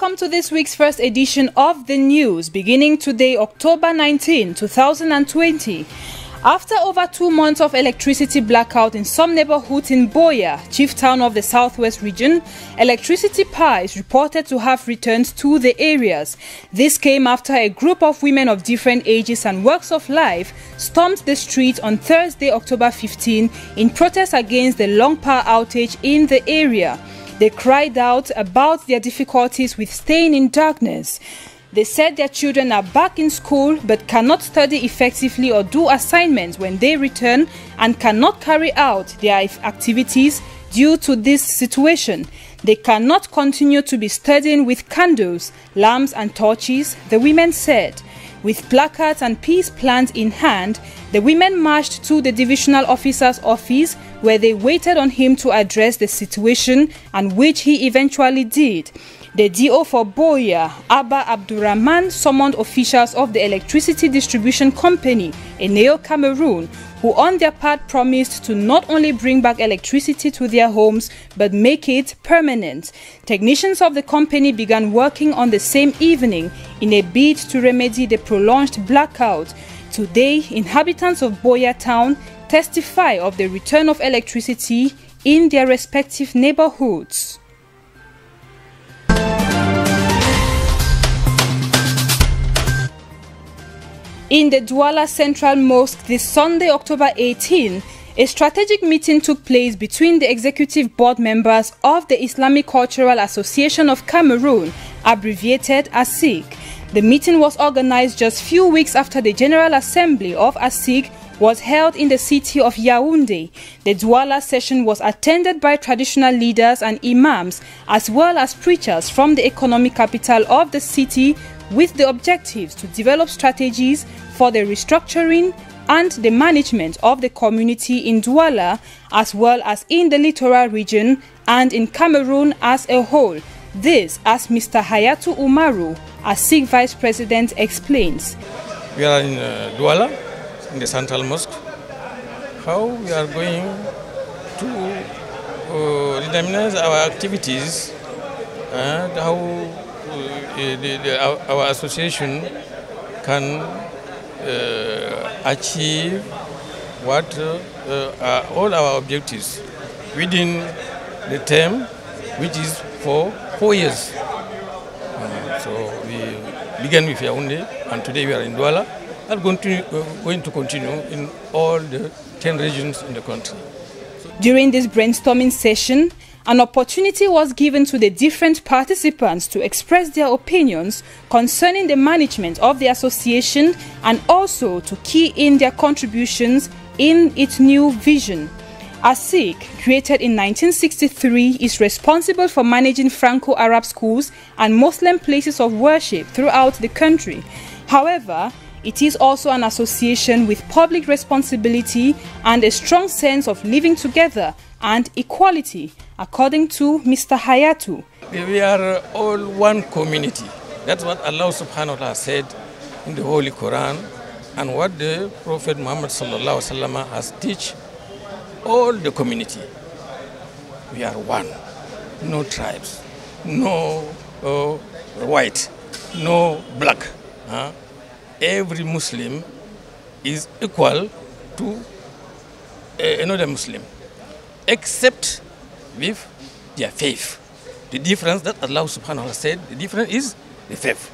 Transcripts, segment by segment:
Welcome to this week's first edition of the news, beginning today, October 19, 2020. After over 2 months of electricity blackout in some neighborhoods in Buea, chief town of the southwest region, electricity power is reported to have returned to the areas. This came after a group of women of different ages and walks of life stormed the streets on Thursday, October 15, in protest against the long power outage in the area. They cried out about their difficulties with staying in darkness. They said their children are back in school but cannot study effectively or do assignments when they return and cannot carry out their activities due to this situation. They cannot continue to be studying with candles, lamps and torches, the women said. With placards and peace plans in hand, the women marched to the divisional officer's office where they waited on him to address the situation, and which he eventually did. The DO for Buea, Abba Abdurrahman, summoned officials of the electricity distribution company, Eneo Cameroon, who on their part promised to not only bring back electricity to their homes, but make it permanent. Technicians of the company began working on the same evening in a bid to remedy the prolonged blackout. Today, inhabitants of Buea town testify of the return of electricity in their respective neighborhoods. In the Douala Central Mosque this Sunday, October 18, a strategic meeting took place between the executive board members of the Islamic Cultural Association of Cameroon, abbreviated ASIC. The meeting was organized just few weeks after the General Assembly of ASIC was held in the city of Yaoundé. The Douala session was attended by traditional leaders and imams, as well as preachers from the economic capital of the city, with the objectives to develop strategies for the restructuring and the management of the community in Douala, as well as in the littoral region and in Cameroon as a whole. This, as Mr. Hayatu Umaru, ASIC Vice President, explains. We are in Douala, in the Central Mosque. How we are going to dynamize our activities and how our association can achieve what all our objectives within the term, which is for 4 years. So we began with Yaoundé, and today we are in Douala, and going to continue in all the 10 regions in the country. During this brainstorming session, an opportunity was given to the different participants to express their opinions concerning the management of the association and also to key in their contributions in its new vision. ASIC, created in 1963, is responsible for managing Franco-Arab schools and Muslim places of worship throughout the country. However, it is also an association with public responsibility and a strong sense of living together and equality, according to Mr. Hayatu. We are all one community. That's what Allah subhanahu wa ta'ala said in the Holy Quran, and what the Prophet Muhammad sallallahu alaihi wasallam has taught all the community. We are one. No tribes, no white, no black. Every Muslim is equal to another Muslim, except with their faith. The difference that Allah subhanahu wa ta'ala said, the difference is the faith.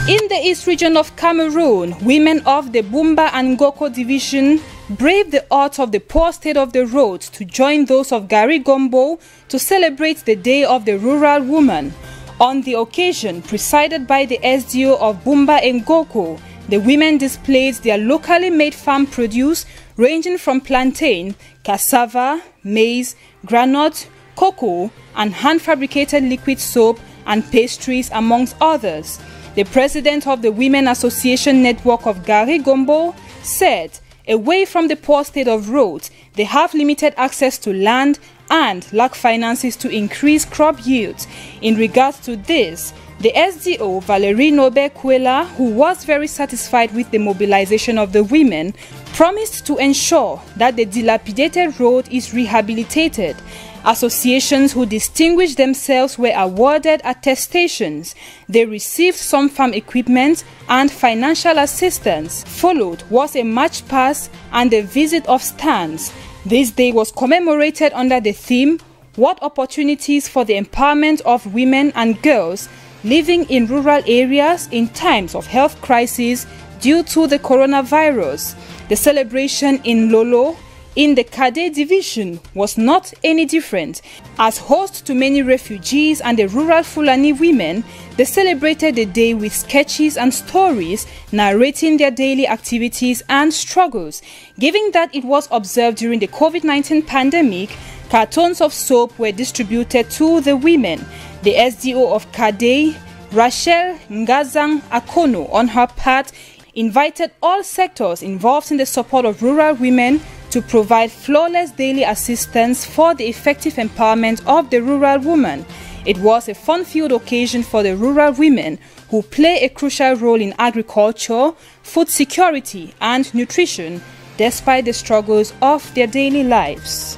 In the East region of Cameroon, women of the Bumba and Ngoko division braved the odds of the poor state of the roads to join those of Gary Gombo to celebrate the Day of the Rural Woman. On the occasion, presided by the SDO of Bumba and Ngoko, the women displayed their locally made farm produce ranging from plantain, cassava, maize, groundnut, cocoa, and hand-fabricated liquid soap and pastries, amongst others. The president of the Women Association Network of Gary Gombo said, away from the poor state of roads, they have limited access to land and lack finances to increase crop yields. In regards to this, the SDO, Valerie Nobe-Kwela, who was very satisfied with the mobilization of the women, promised to ensure that the dilapidated road is rehabilitated. Associations who distinguished themselves were awarded attestations. They received some farm equipment and financial assistance. Followed was a march past and a visit of stands. This day was commemorated under the theme, "What opportunities for the empowerment of women and girls living in rural areas in times of health crisis due to the coronavirus." The celebration in Lolo, in the Kade division, was not any different. As host to many refugees and the rural Fulani women, they celebrated the day with sketches and stories narrating their daily activities and struggles. Given that it was observed during the COVID-19 pandemic, cartons of soap were distributed to the women. The SDO of Kade, Rachel Ngazang Akono, on her part, invited all sectors involved in the support of rural women to provide flawless daily assistance for the effective empowerment of the rural woman. It was a fun-filled occasion for the rural women who play a crucial role in agriculture, food security and nutrition, despite the struggles of their daily lives.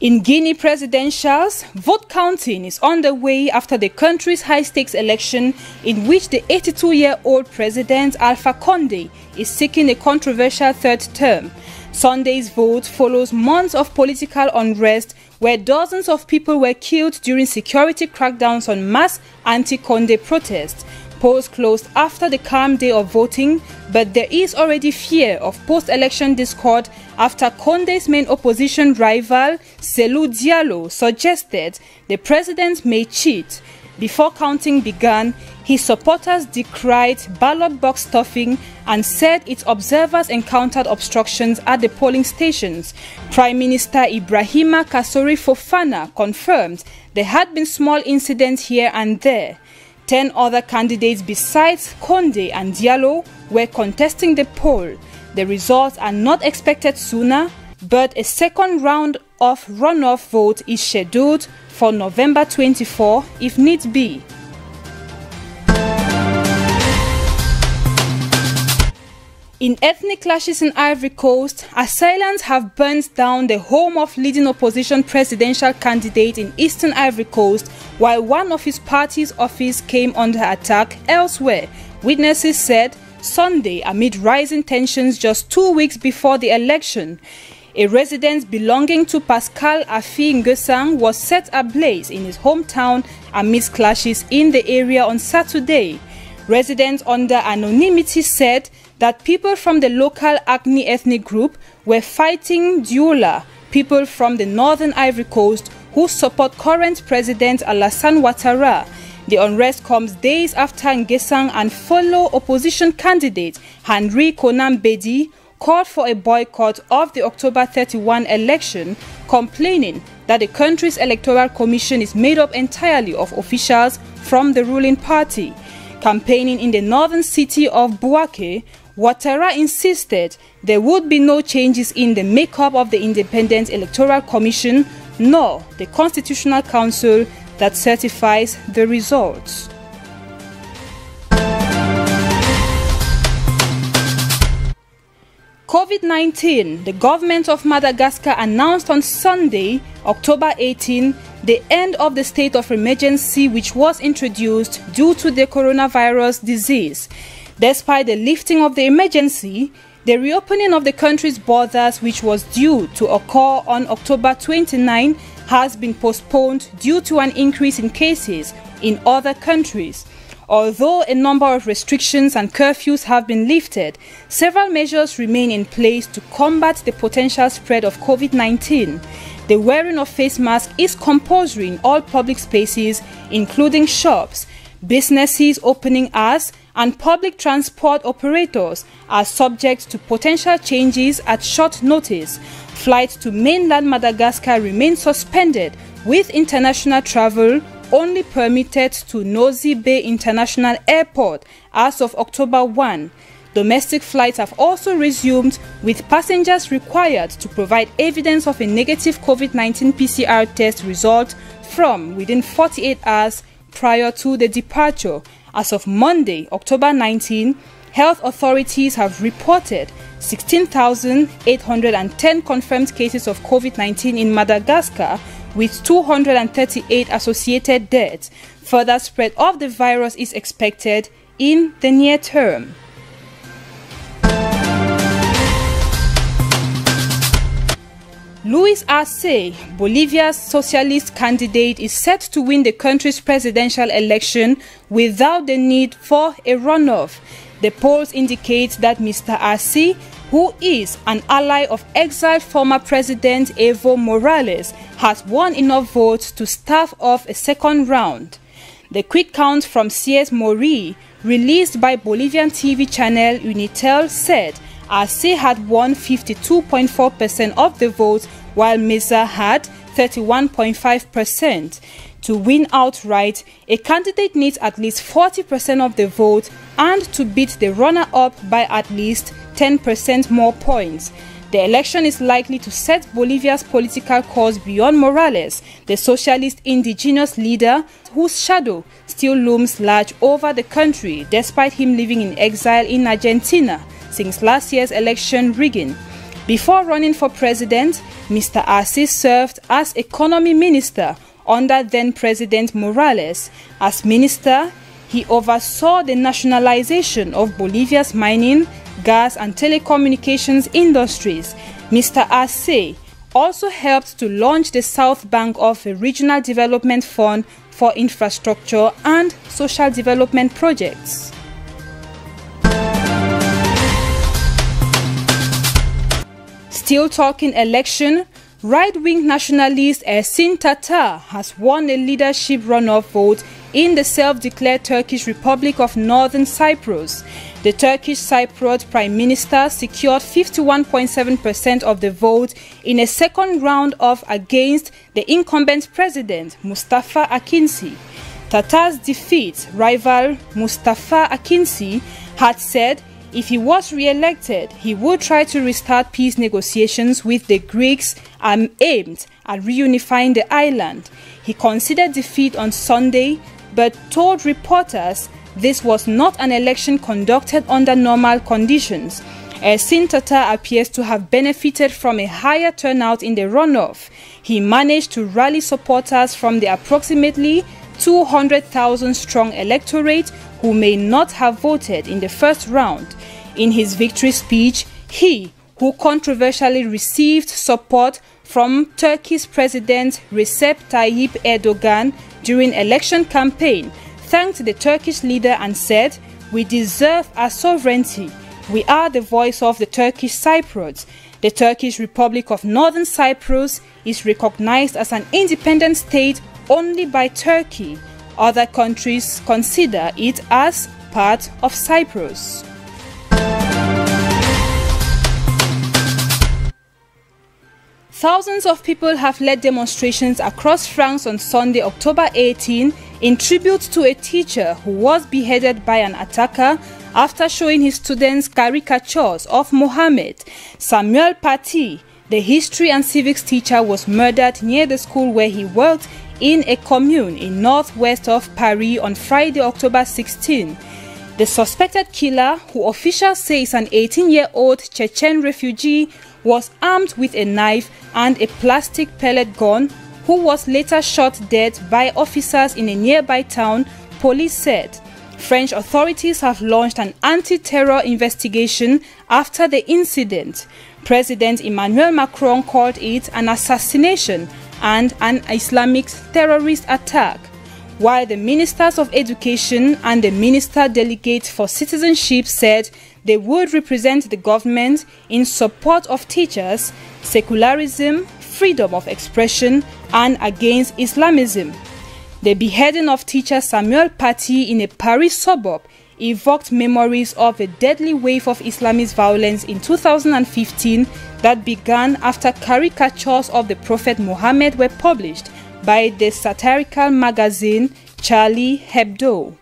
In Guinea presidentials, vote counting is underway after the country's high-stakes election in which the 82-year-old President Alpha Condé is seeking a controversial third term. Sunday's vote follows months of political unrest where dozens of people were killed during security crackdowns on mass anti-Condé protests. Polls closed after the calm day of voting, but there is already fear of post-election discord after Condé's main opposition rival, Cellou Diallo, suggested the president may cheat. Before counting began, his supporters decried ballot box stuffing and said its observers encountered obstructions at the polling stations. Prime Minister Ibrahima Kassori Fofana confirmed there had been small incidents here and there. 10 other candidates besides Condé and Diallo were contesting the poll. The results are not expected sooner, but a second round of runoff vote is scheduled for November 24 if need be. In ethnic clashes in Ivory Coast, assailants have burnt down the home of leading opposition presidential candidate in eastern Ivory Coast, while one of his party's office came under attack elsewhere, witnesses said Sunday amid rising tensions just 2 weeks before the election. A residence belonging to Pascal Afi Nguesang was set ablaze in his hometown amidst clashes in the area on Saturday. Residents under anonymity said that people from the local Agni ethnic group were fighting Dioula, people from the northern Ivory Coast who support current President Alassane Ouattara. The unrest comes days after Nguesang and fellow opposition candidate Henri Konan Bedi called for a boycott of the October 31 election, complaining that the country's electoral commission is made up entirely of officials from the ruling party. Campaigning in the northern city of Bouaké, Ouattara insisted there would be no changes in the makeup of the Independent Electoral Commission nor the Constitutional Council that certifies the results. COVID-19, the government of Madagascar announced on Sunday, October 18, the end of the state of emergency which was introduced due to the coronavirus disease. Despite the lifting of the emergency, the reopening of the country's borders, which was due to occur on October 29, has been postponed due to an increase in cases in other countries. Although a number of restrictions and curfews have been lifted, several measures remain in place to combat the potential spread of COVID-19. The wearing of face masks is compulsory in all public spaces, including shops. Businesses opening hours and public transport operators are subject to potential changes at short notice. Flights to mainland Madagascar remain suspended, with international travel only permitted to Nosy Be International Airport as of October 1. Domestic flights have also resumed, with passengers required to provide evidence of a negative COVID-19 PCR test result from within 48 hours prior to the departure. As of Monday, October 19, Health authorities have reported 16,810 confirmed cases of COVID-19 in Madagascar, with 238 associated deaths. Further spread of the virus is expected in the near term. Luis Arce, Bolivia's socialist candidate, is set to win the country's presidential election without the need for a runoff. The polls indicate that Mr. Arce, who is an ally of exiled former President Evo Morales, has won enough votes to stave off a second round. The quick count from CS Mori, released by Bolivian TV channel Unitel, said Arce had won 52.4% of the votes, while Mesa had 31.5%. To win outright, a candidate needs at least 40% of the vote and to beat the runner-up by at least 10% more points. The election is likely to set Bolivia's political course beyond Morales, the socialist indigenous leader whose shadow still looms large over the country despite him living in exile in Argentina since last year's election rigging. Before running for president, Mr. Arce served as economy minister under then-President Morales. As minister, he oversaw the nationalization of Bolivia's mining, gas and telecommunications industries. Mr. Arce also helped to launch the South Bank of a regional development fund for infrastructure and social development projects. Still talking election, right-wing nationalist Ersin Tatar has won a leadership runoff vote in the self-declared Turkish Republic of Northern Cyprus. The Turkish Cypriot Prime Minister secured 51.7% of the vote in a second round against the incumbent president, Mustafa Akinci. Tatar's defeat rival Mustafa Akinci had said if he was re-elected, he would try to restart peace negotiations with the Greeks aimed at reunifying the island. He considered defeat on Sunday, but told reporters this was not an election conducted under normal conditions. Ersin Tatar appears to have benefited from a higher turnout in the runoff. He managed to rally supporters from the approximately 200,000 strong electorate who may not have voted in the first round. In his victory speech, he, who controversially received support from Turkey's President Recep Tayyip Erdogan during election campaign, thanked the Turkish leader and said, "We deserve our sovereignty. We are the voice of the Turkish Cypriots. The Turkish Republic of Northern Cyprus is recognized as an independent state only by Turkey. Other countries consider it as part of Cyprus." Thousands of people have led demonstrations across France on Sunday, October 18, in tribute to a teacher who was beheaded by an attacker after showing his students caricatures of Mohammed. Samuel Paty, the history and civics teacher, was murdered near the school where he worked in a commune in northwest of Paris on Friday, October 16. The suspected killer, who officials say is an 18-year-old Chechen refugee, was armed with a knife and a plastic pellet gun, who was later shot dead by officers in a nearby town, police said. French authorities have launched an anti-terror investigation after the incident. President Emmanuel Macron called it an assassination and an Islamic terrorist attack, while the Ministers of Education and the Minister Delegate for Citizenship said they would represent the government in support of teachers, secularism, freedom of expression, and against Islamism. The beheading of teacher Samuel Paty in a Paris suburb evoked memories of a deadly wave of Islamist violence in 2015 that began after caricatures of the Prophet Muhammad were published by the satirical magazine Charlie Hebdo.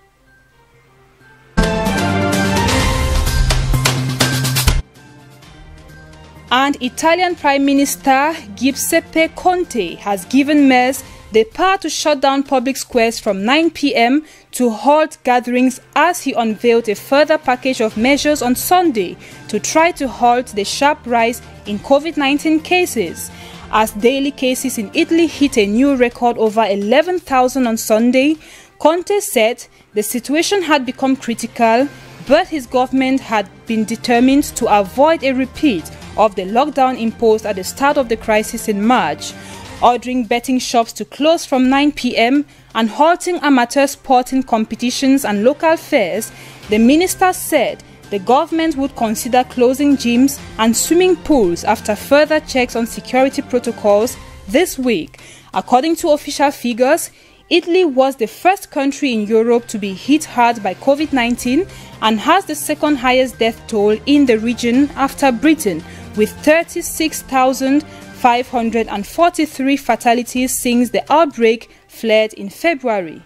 And Italian Prime Minister Giuseppe Conte has given mayors the power to shut down public squares from 9 p.m. to halt gatherings as he unveiled a further package of measures on Sunday to try to halt the sharp rise in COVID-19 cases. As daily cases in Italy hit a new record over 11,000 on Sunday, Conte said the situation had become critical, but his government had been determined to avoid a repeat of the lockdown imposed at the start of the crisis in March. Ordering betting shops to close from 9 p.m. and halting amateur sporting competitions and local fairs, the minister said the government would consider closing gyms and swimming pools after further checks on security protocols this week. According to official figures, Italy was the first country in Europe to be hit hard by COVID-19 and has the second highest death toll in the region after Britain, with 36,543 fatalities since the outbreak flared in February.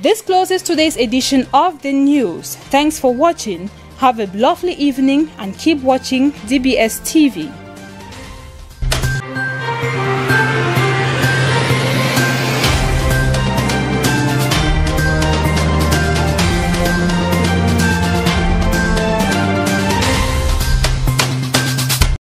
This closes today's edition of the news. Thanks for watching. Have a lovely evening and keep watching DBS TV.